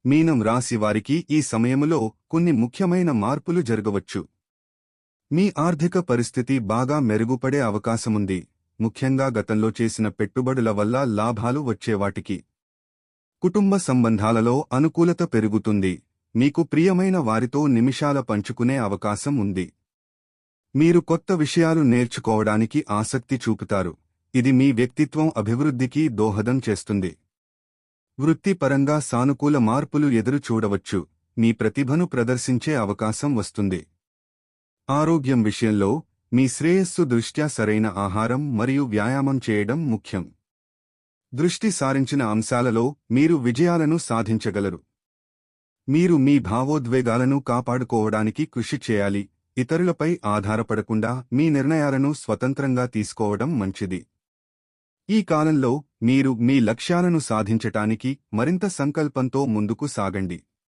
మీనం రాశి వారికి ఈ సమయములో కొన్ని ముఖ్యమైన మార్పులు జరగవచ్చు. మీ ఆర్థిక పరిస్థితి బాగా మెరుగుపడే అవకాశముంది, ముఖ్యంగా గతంలో చేసిన పెట్టుబడుల వల్ల లాభాలు వచ్చేవాటికి. కుటుంబ సంబంధాలలో అనుకూలత పెరుగుతుంది, మీకు ప్రియమైన వారితో నిమిషాల పంచుకునే అవకాశం ఉంది. మీరు కొత్త విషయాలు నేర్చుకోవడానికి ఆసక్తి చూపుతారు, ఇది మీ వ్యక్తిత్వం అభివృద్ధికి దోహదం చేస్తుంది. వృత్తిపరంగా సానుకూల మార్పులు ఎదురు చూడవచ్చు, మీ ప్రతిభను ప్రదర్శించే అవకాశం వస్తుంది. ఆరోగ్యం విషయంలో మీ శ్రేయస్సు దృష్ట్యా సరైన ఆహారం మరియు వ్యాయామం చేయడం ముఖ్యం. దృష్టి సారించిన అంశాలలో మీరు విజయాలను సాధించగలరు. మీరు మీ భావోద్వేగాలను కాపాడుకోవడానికి కృషి చేయాలి, ఇతరులపై ఆధారపడకుండా మీ నిర్ణయాలను స్వతంత్రంగా తీసుకోవడం మంచిది. ఈ కాలంలో మీరు మీ లక్ష్యాలను సాధించటానికి మరింత సంకల్పంతో ముందుకు సాగండి.